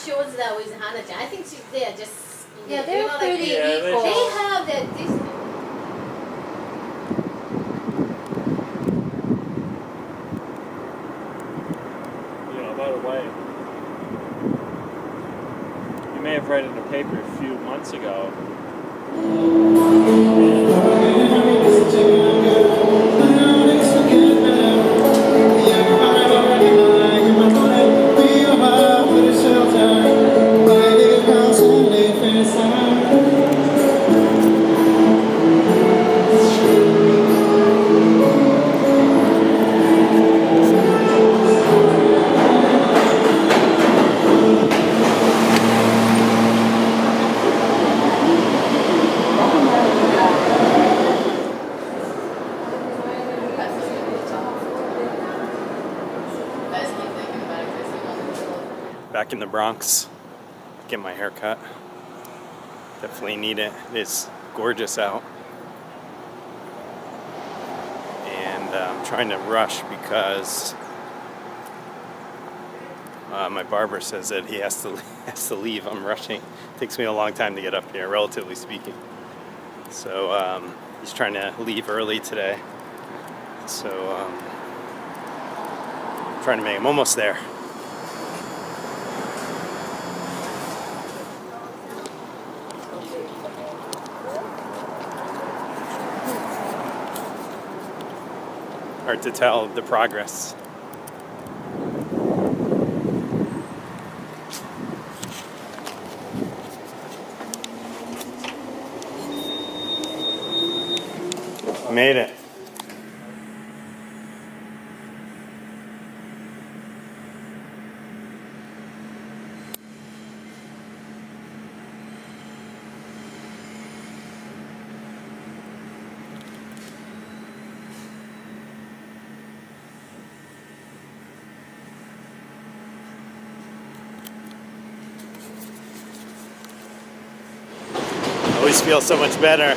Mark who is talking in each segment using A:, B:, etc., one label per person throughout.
A: shows that with Hannah. I think they're just
B: Yeah, they're pretty
A: like,
B: equal.
A: They have that this.
C: By the way, you may have read in the paper a few months ago. Back in the Bronx, get my hair cut. Definitely need it. It is gorgeous out. And I'm trying to rush because my barber says that he has to leave. I'm rushing. It takes me a long time to get up here, relatively speaking. So he's trying to leave early today. So I'm trying to make him almost there. Hard to tell the progress. Made it. Always feel so much better.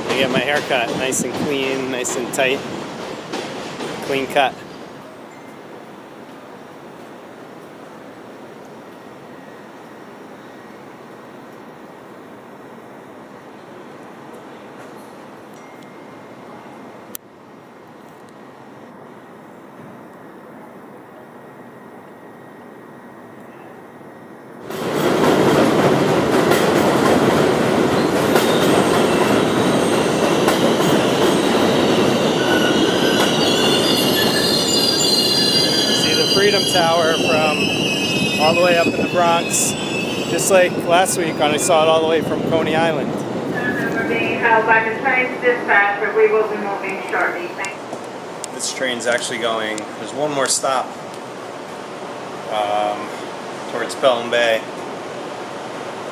C: I get my hair cut nice and clean, nice and tight, clean cut. Freedom Tower from all the way up in the Bronx, just like last week when I saw it all the way from Coney Island.
D: We're being held by the train's dispatch, but we will be moving shortly.
C: This train's actually going, there's one more stop towards Pelham Bay,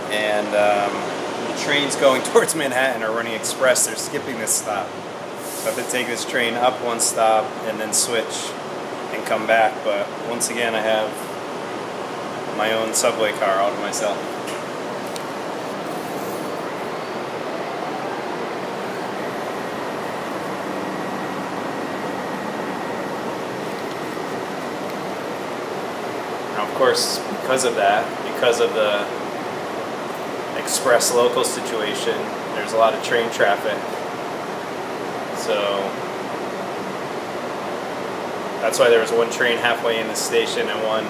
C: and the trains going towards Manhattan are running express. They're skipping this stop, so I have to take this train up one stop and then switch and come back. But once again, I have my own subway car all to myself. Now, of course, because of that, because of the express local situation, there's a lot of train traffic. So that's why there was one train halfway in the station and one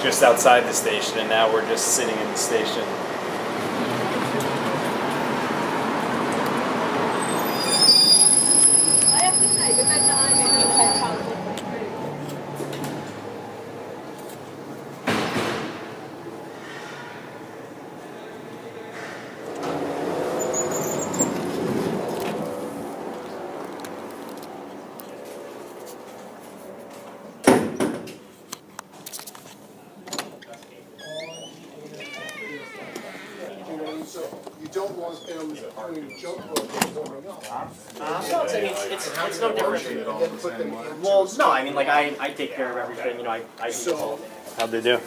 C: just outside the station, and now we're just sitting in the station.
E: Don't want families doing junk going up.
F: No, it's no different. Well, no, I mean, like, I take care of everything, you know, I
E: So,
C: How'd they do?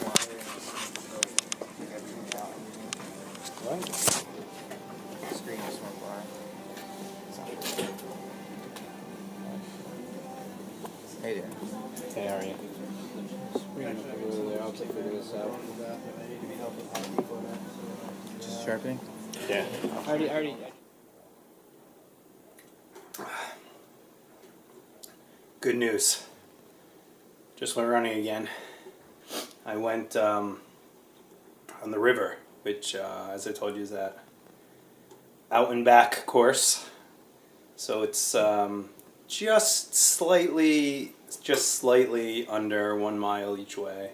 B: Hey there.
C: Hey, how are you?
B: Just sharpening?
C: Yeah.
F: Already.
C: Good news. Just went running again. I went on the river, which, as I told you, is that out and back course. So it's just slightly under 1 mile each way.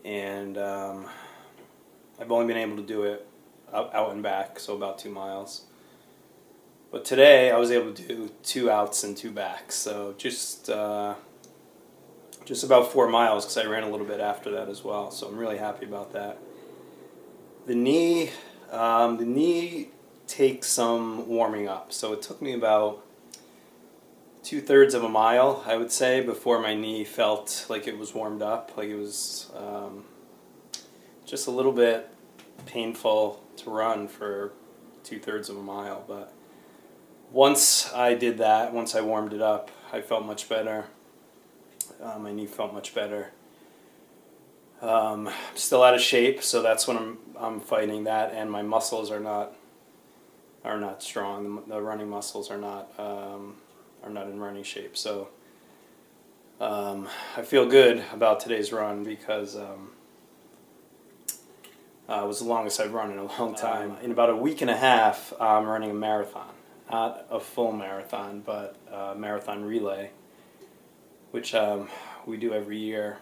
C: And I've only been able to do it out and back, so about 2 miles. But today I was able to do 2 outs and 2 backs, so just about 4 miles because I ran a little bit after that as well. So I'm really happy about that. The knee takes some warming up, so it took me about 2/3 of a mile, I would say, before my knee felt like it was warmed up, like it was just a little bit painful to run for 2/3 of a mile, but once I did that, once I warmed it up, I felt much better. My knee felt much better. Still out of shape, so that's when I'm fighting that, and my muscles are not strong. The running muscles are not in running shape. So I feel good about today's run because it was the longest I've run in a long time. In about a week and a half, I'm running a marathon. Not a full marathon, but a marathon relay, which we do every year.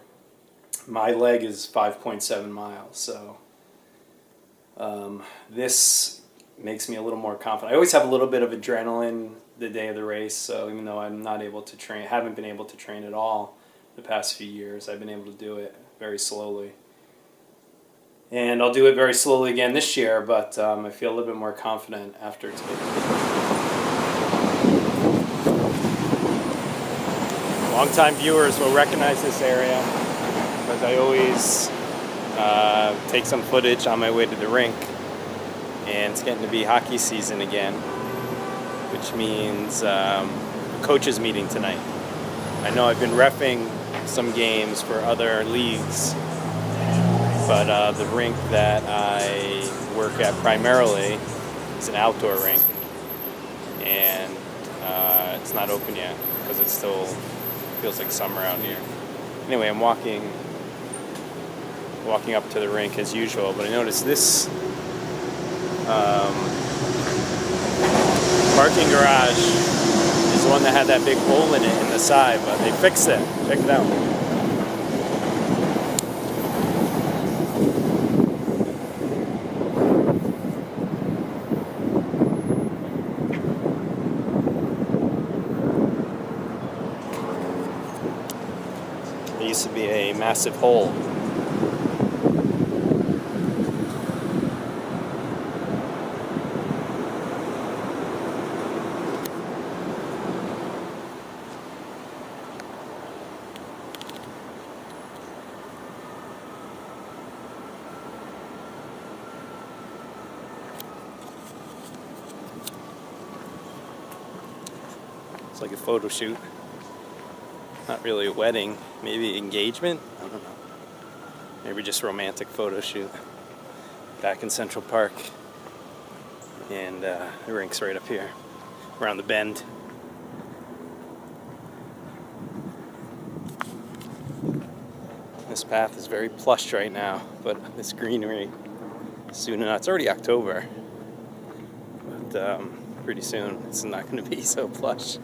C: My leg is 5.7 miles, so this makes me a little more confident. I always have a little bit of adrenaline the day of the race, so even though I'm not able to train, haven't been able to train at all the past few years, I've been able to do it very slowly. And I'll do it very slowly again this year, but I feel a little bit more confident after today. Longtime viewers will recognize this area because I always take some footage on my way to the rink, and it's getting to be hockey season again, which means a coaches meeting tonight. I know I've been reffing some games for other leagues, but the rink that I work at primarily is an outdoor rink, and it's not open yet because it still feels like summer out here. Anyway, I'm walking up to the rink as usual, but I noticed this parking garage is the one that had that big hole in it in the side, but they fixed it. Check it out. There used to be a massive hole. It's like a photo shoot. Not really a wedding, maybe engagement? I don't know. Maybe just romantic photo shoot. Back in Central Park. And the rink's right up here, around the bend. This path is very plush right now, but this greenery, soon enough, it's already October. But pretty soon it's not going to be so plush.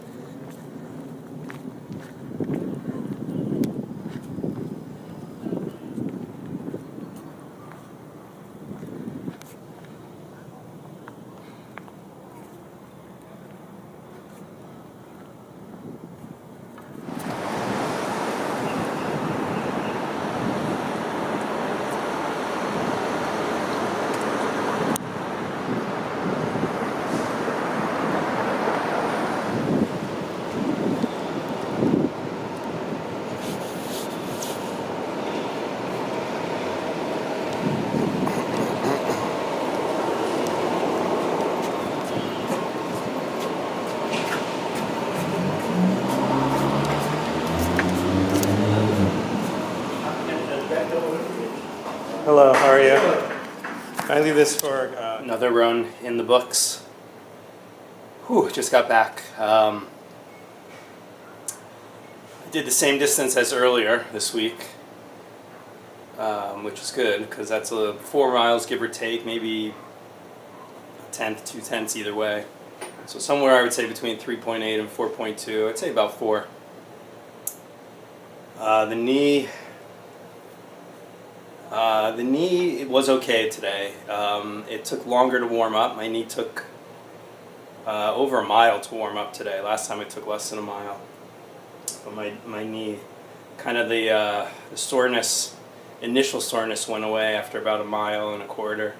C: Hello, how are you? I leave this for another run in the books. Whew, just got back. I did the same distance as earlier this week, which is good because that's 4 miles, give or take, maybe a tenth, 2 tenths either way. So somewhere I would say between 3.8 and 4.2. I'd say about 4. The knee it was okay today. It took longer to warm up. My knee took over a mile to warm up today. Last time it took less than a mile. But my knee, kind of the soreness, initial soreness went away after about 1.25 miles.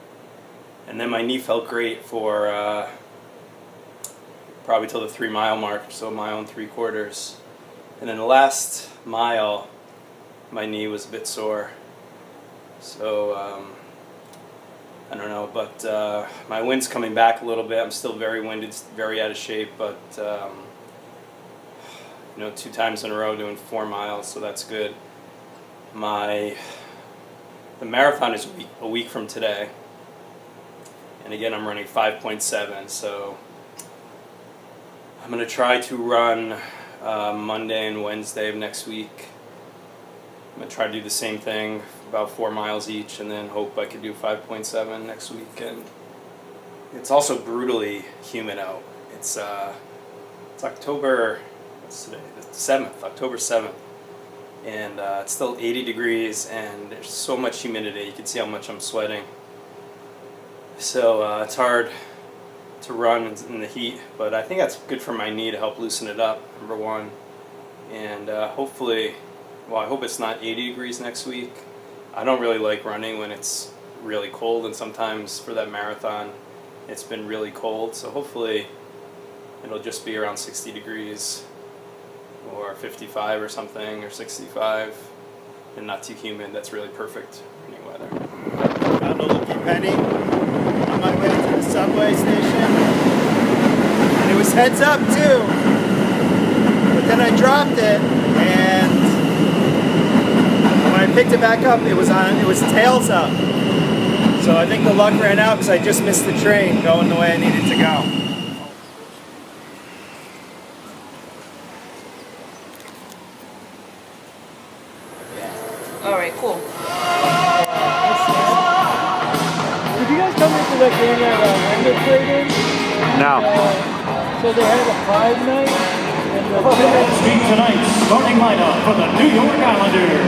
C: And then my knee felt great for probably till the 3 mile mark, so 1.75 miles. And then the last mile, my knee was a bit sore. So, I don't know, but my wind's coming back a little bit. I'm still very winded, very out of shape, but, 2 times in a row doing 4 miles, so that's good. The marathon is a week from today. And again, I'm running 5.7, so I'm going to try to run Monday and Wednesday of next week. I'm going to try to do the same thing, about 4 miles each, and then hope I could do 5.7 next week. And it's also brutally humid out. It's October, what's today? The 7th, October 7th. And it's still 80 degrees, and there's so much humidity. You can see how much I'm sweating. So it's hard to run in the heat, but I think that's good for my knee to help loosen it up, number one. And hopefully, well, I hope it's not 80 degrees next week. I don't really like running when it's really cold, and sometimes for that marathon it's been really cold, so hopefully it'll just be around 60 degrees or 55 or something, or 65, and not too humid. That's really perfect running weather.
G: Found a Lucky Penny on my way to the subway station, and it was heads up too, but then I dropped it, and when I picked it back up, it was tails up. So I think the luck ran out because I just missed the train going the way I needed to go.
H: Alright, cool.
I: Did you guys come into that game that Wender played in?
G: No.
I: So they had a Pride night? And
J: Street tonight, starting lineup for the New York Islanders.